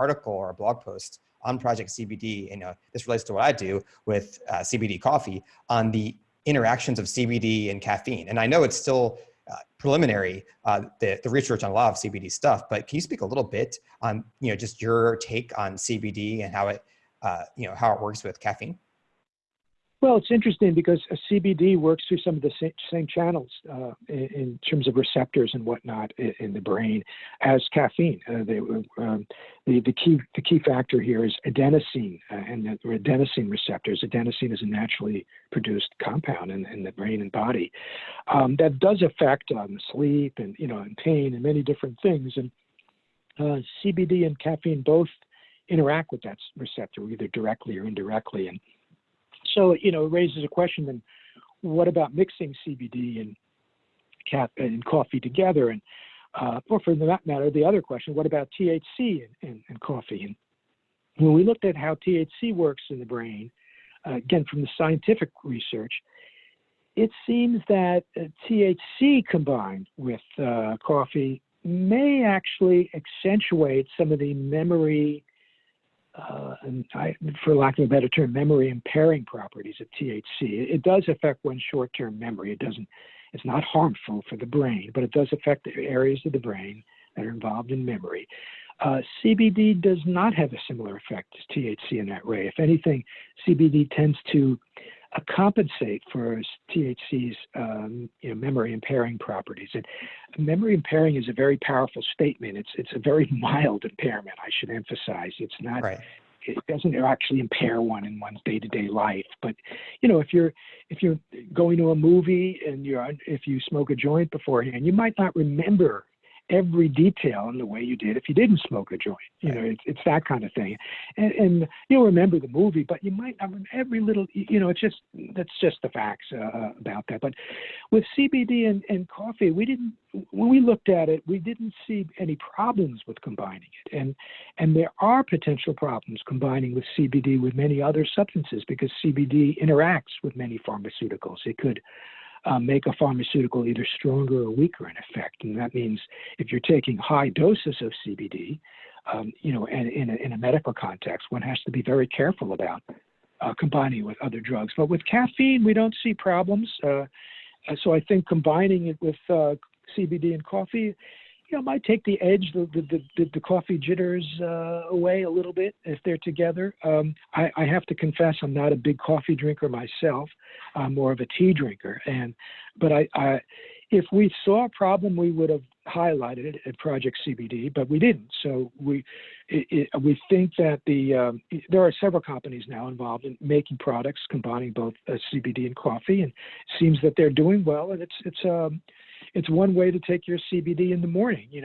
article or a blog post on Project CBD, and this relates to what I do with CBD coffee, on the interactions of CBD and caffeine. And I know it's still preliminary, the research on a lot of CBD stuff, but can you speak a little bit on, just your take on CBD and how it, how it works with caffeine? Well, it's interesting because CBD works through some of the same channels in terms of receptors and whatnot in the brain as caffeine. The key factor here is adenosine and the adenosine receptors. Adenosine is a naturally produced compound in the brain and body that does affect sleep and and pain and many different things. And CBD and caffeine both interact with that receptor either directly or indirectly. And so, it raises a question, then what about mixing CBD and coffee together? And, or for that matter, the other question, what about THC in coffee? And when we looked at how THC works in the brain, again, from the scientific research, it seems that THC combined with coffee may actually accentuate some of the memory for lack of a better term, memory impairing properties of THC. It does affect one's short-term memory. It's not harmful for the brain, but it does affect the areas of the brain that are involved in memory. CBD does not have a similar effect as THC in that way. If anything, CBD tends to compensate for THC's memory impairing properties. And memory impairing is a very powerful statement. It's a very mild impairment, I should emphasize. It's not, right. It doesn't actually impair one in one's day-to-day life. But if you're going to a movie and if you smoke a joint beforehand, you might not remember every detail in the way you did if you didn't smoke a joint. It's that kind of thing. And you'll remember the movie, but you might not remember every little, that's just the facts about that. But with CBD and coffee, when we looked at it, we didn't see any problems with combining it. And there are potential problems combining with CBD with many other substances because CBD interacts with many pharmaceuticals. It could make a pharmaceutical either stronger or weaker in effect. And that means if you're taking high doses of CBD, and in a medical context, one has to be very careful about combining with other drugs. But with caffeine, we don't see problems. So I think combining it with CBD and coffee, might take the edge, the coffee jitters away a little bit if they're together. I have to confess I'm not a big coffee drinker myself. I'm more of a tea drinker. But if we saw a problem, we would have highlighted it at Project CBD, but we didn't. So we think that there are several companies now involved in making products combining both CBD and coffee, and it seems that they're doing well. And it's one way to take your CBD in the morning.